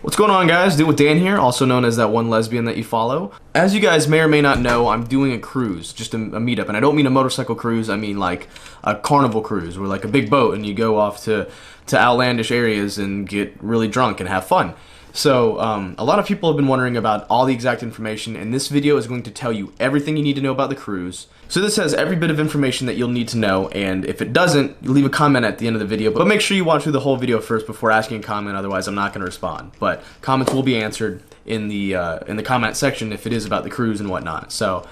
What's going on, guys? Do it with Dan here, also known as that one lesbian that you follow. As you guys may or may not know, I'm doing a cruise, just a meetup, and I don't mean a motorcycle cruise, I mean like a carnival cruise, where like a big boat and you go off to outlandish areas and get really drunk and have fun. So a lot of people have been wondering about all the exact information, and this video is going to tell you everything you need to know about the cruise. So this has every bit of information that you'll need to know, and if it doesn't, leave a comment at the end of the video, but make sure you watch through the whole video first before asking a comment, otherwise I'm not going to respond. But comments will be answered in the comment section if it is about the cruise and whatnot. So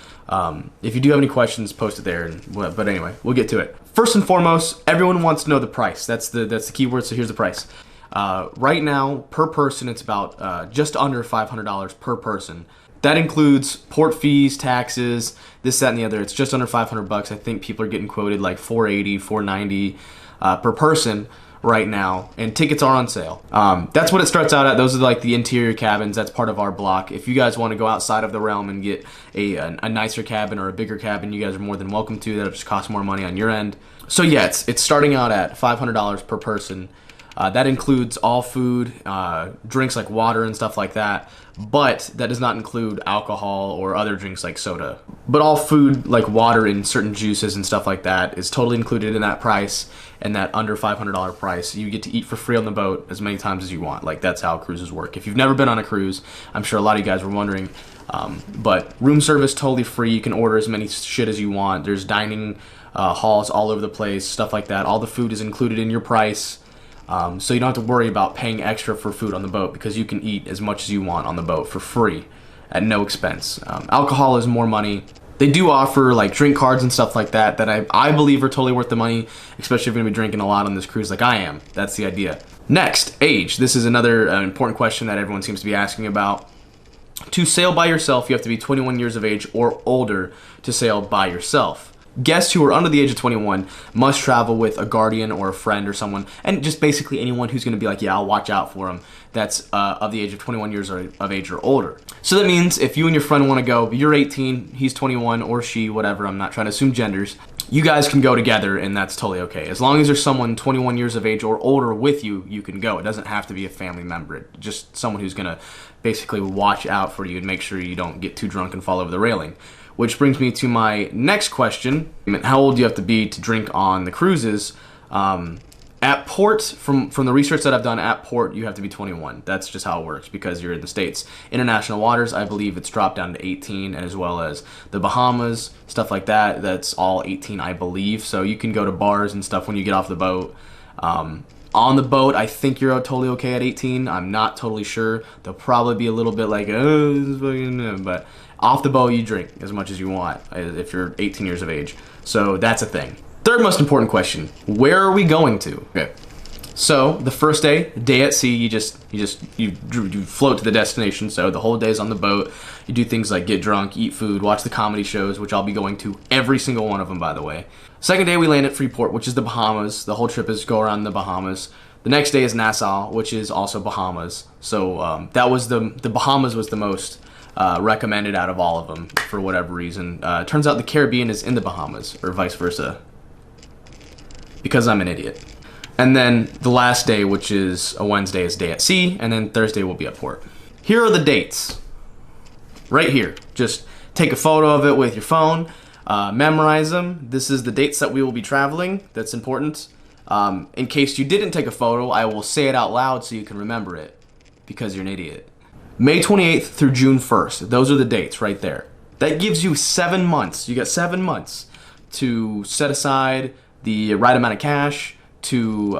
if you do have any questions, post it there. But anyway, we'll get to it. First and foremost, everyone wants to know the price. That's the key word, so here's the price. Right now, per person, it's about just under $500 per person. That includes port fees, taxes, this, that, and the other. It's just under 500 bucks. I think people are getting quoted like 480, 490 per person right now, and tickets are on sale. That's what it starts out at. Those are like the interior cabins. That's part of our block. If you guys want to go outside of the realm and get a nicer cabin or a bigger cabin, you guys are more than welcome to. That'll just cost more money on your end. So yeah, it's starting out at $500 per person. That includes all food, drinks like water and stuff like that, but that does not include alcohol or other drinks like soda. But all food like water and certain juices and stuff like that is totally included in that price, and that under $500 price. You get to eat for free on the boat as many times as you want. Like, that's how cruises work. If you've never been on a cruise, I'm sure a lot of you guys were wondering, but room service totally free. You can order as many shit as you want. There's dining halls all over the place, stuff like that. All the food is included in your price. So you don't have to worry about paying extra for food on the boat, because you can eat as much as you want on the boat for free at no expense. Alcohol is more money. They do offer like drink cards and stuff like that I believe are totally worth the money, especially if you're going to be drinking a lot on this cruise like I am. That's the idea. Next, age. This is another important question that everyone seems to be asking about. To sail by yourself, you have to be 21 years of age or older to sail by yourself. Guests who are under the age of 21 must travel with a guardian or a friend or someone, and just basically anyone who's going to be like, yeah, I'll watch out for them, that's of the age of 21 years of age or older. So that means if you and your friend want to go, you're 18, he's 21, or she, whatever, I'm not trying to assume genders, you guys can go together, and that's totally okay. As long as there's someone 21 years of age or older with you, you can go. It doesn't have to be a family member, just someone who's going to basically watch out for you and make sure you don't get too drunk and fall over the railing. Which brings me to my next question. How old do you have to be to drink on the cruises? At port, from the research that I've done, at port you have to be 21. That's just how it works, because you're in the States. International waters, I believe it's dropped down to 18, and as well as the Bahamas, stuff like that, that's all 18, I believe. So you can go to bars and stuff when you get off the boat. On the boat, I think you're totally okay at 18. I'm not totally sure. They'll probably be a little bit like, oh, this is fucking, but off the boat, you drink as much as you want if you're 18 years of age. So that's a thing. Third most important question, where are we going to? Okay. So the first day at sea, you float to the destination. So the whole day is on the boat. You do things like get drunk, eat food, watch the comedy shows, which I'll be going to every single one of them, by the way. Second day, we land at FREEPORT, which is the Bahamas. The whole trip is go around the Bahamas. The next day is NASSAU, which is also Bahamas. So that was the Bahamas was the most recommended out of all of them for whatever reason. Turns out the Caribbean is in the Bahamas, or vice versa, because I'm an idiot. And then the last day, which is a Wednesday, is day at sea, and then Thursday will be at port. Here are the dates. Right here. Just take a photo of it with your phone, memorize them. This is the dates that we will be traveling. That's important. In case you didn't take a photo, I will say it out loud so you can remember it, because you're an idiot. May 28th through June 1st. Those are the dates right there. That gives you 7 months. You got 7 months to set aside the right amount of cash, to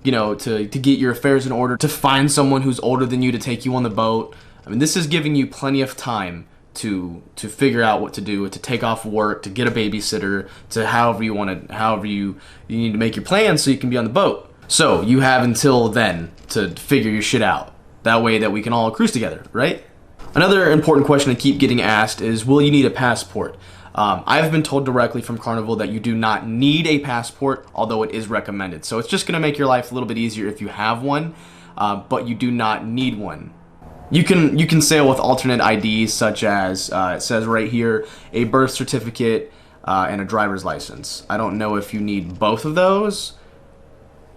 to get your affairs in order, to find someone who's older than you to take you on the boat. I mean, this is giving you plenty of time to figure out what to do, to take off work, to get a babysitter, to however you need to make your plans so you can be on the boat. So you have until then to figure your shit out. That way that we can all cruise together, right? Another important question I keep getting asked is, will you need a passport? I've been told directly from Carnival that you do not need a passport, although it is recommended. So it's just going to make your life a little bit easier if you have one, but you do not need one. You can sail with alternate IDs, such as, it says right here, a birth certificate and a driver's license. I don't know if you need both of those.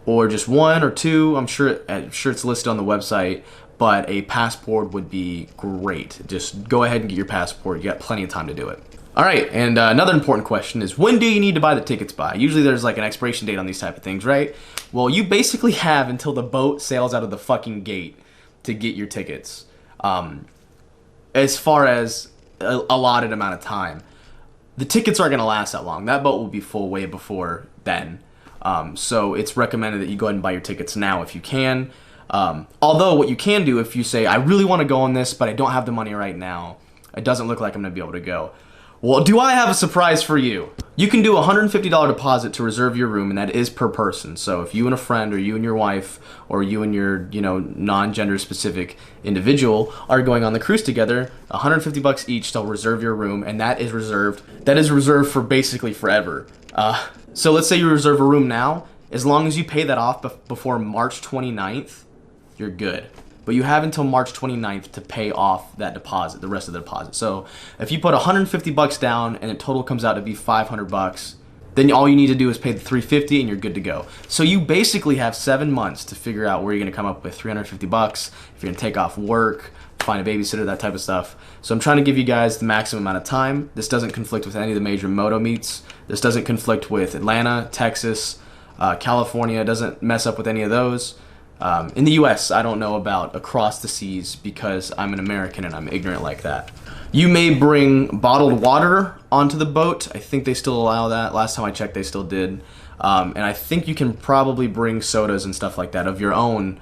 or just one or two. I'm sure it's listed on the website, but a passport would be great. Just go ahead and get your passport. You got plenty of time to do it. All right, and another important question is, when do you need to buy the tickets by? Usually there's like an expiration date on these type of things, right? Well, you basically have until the boat sails out of the fucking gate to get your tickets. As far as a allotted amount of time. The tickets aren't going to last that long. That boat will be full way before then. So it's recommended that you go ahead and buy your tickets now if you can. Although what you can do if you say, I really want to go on this, but I don't have the money right now. It doesn't look like I'm going to be able to go. Well, do I have a surprise for you? You can do a $150 deposit to reserve your room, and that is per person. So if you and a friend, or you and your wife, or you and your, non-gender specific individual are going on the cruise together, $150 each to reserve your room, and that is reserved for basically forever. So let's say you reserve a room now. As long as you pay that off before March 29th, you're good. But you have until March 29th to pay off that deposit, the rest of the deposit. So if you put $150 down and the total comes out to be $500, then all you need to do is pay the $350 and you're good to go. So you basically have 7 months to figure out where you're gonna come up with $350, if you're gonna take off work, find a babysitter, that type of stuff. So I'm trying to give you guys the maximum amount of time. This doesn't conflict with any of the major Moto meets. This doesn't conflict with Atlanta, Texas, California. It doesn't mess up with any of those. In the US, I don't know about across the seas because I'm an American and I'm ignorant like that. You may bring bottled water onto the boat. I think they still allow that. Last time I checked, they still did. And I think you can probably bring sodas and stuff like that of your own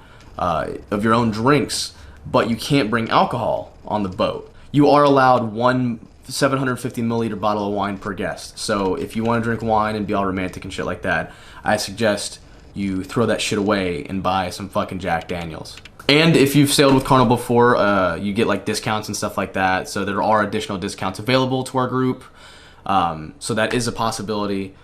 drinks, but you can't bring alcohol on the boat. You are allowed one 750 milliliter bottle of wine per guest. So if you want to drink wine and be all romantic and shit like that, I suggest you throw that shit away and buy some fucking Jack Daniels. And if you've sailed with Carnival before, you get like discounts and stuff like that. So there are additional discounts available to our group. So that is a possibility.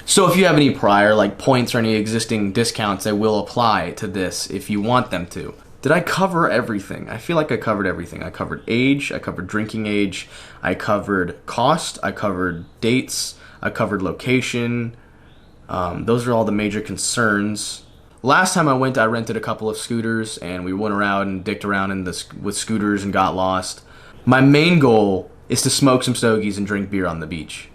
So if you have any prior like points or any existing discounts, they will apply to this if you want them to. Did I cover everything? I feel like I covered everything. I covered age, I covered drinking age, I covered cost, I covered dates, I covered location. Those are all the major concerns. Last time I went, I rented a couple of scooters and we went around and dicked around with scooters and got lost. My main goal is to smoke some stogies and drink beer on the beach.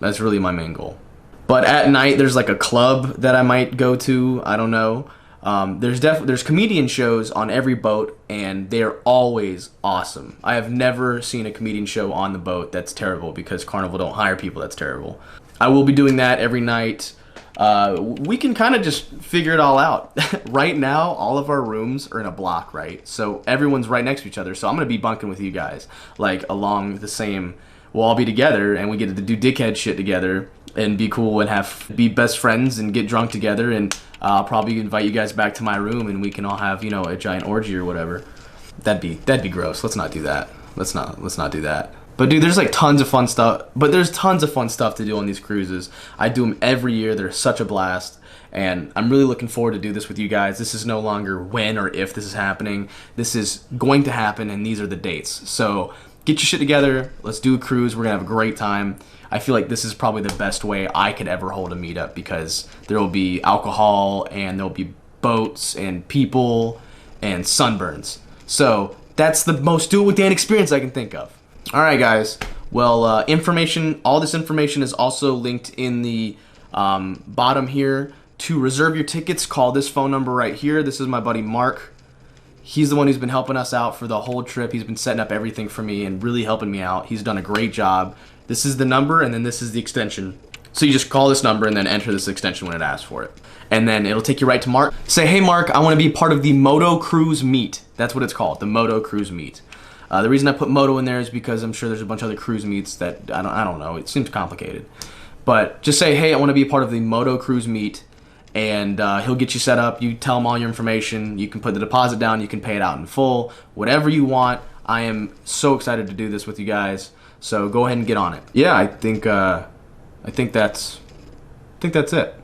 That's really my main goal. But at night, there's like a club that I might go to. I don't know. There's comedian shows on every boat and they're always awesome. I have never seen a comedian show on the boat that's terrible because Carnival don't hire people that's terrible. I will be doing that every night. We can kind of just figure it all out. Right now, all of our rooms are in a block, right? So everyone's right next to each other. So I'm going to be bunking with you guys, like along the same, we'll all be together and we get to do dickhead shit together and be cool and be best friends and get drunk together. And I'll probably invite you guys back to my room and we can all have, a giant orgy or whatever. That'd be gross. Let's not do that. Let's not do that. But dude, there's like tons of fun stuff. But there's tons of fun stuff to do on these cruises. I do them every year. They're such a blast. And I'm really looking forward to do this with you guys. This is no longer when or if this is happening. This is going to happen and these are the dates. So get your shit together. Let's do a cruise. We're going to have a great time. I feel like this is probably the best way I could ever hold a meetup because there will be alcohol and there'll be boats and people and sunburns. So that's the most do it with Dan experience I can think of. All right, guys. Well, all this information is also linked in the bottom here. To reserve your tickets, call this phone number right here. This is my buddy Mark. He's the one who's been helping us out for the whole trip. He's been setting up everything for me and really helping me out. He's done a great job. This is the number, and then this is the extension. So you just call this number and then enter this extension when it asks for it. And then it'll take you right to Mark. Say, hey, Mark, I want to be part of the Moto Cruise Meet. That's what it's called, the Moto Cruise Meet. The reason I put Moto in there is because I'm sure there's a bunch of other cruise meets that I don't know. It seems complicated. But just say, hey, I want to be a part of the Moto Cruise Meet, and he'll get you set up. You tell him all your information. You can put the deposit down. You can pay it out in full. Whatever you want. I am so excited to do this with you guys. So go ahead and get on it. Yeah, I think that's it.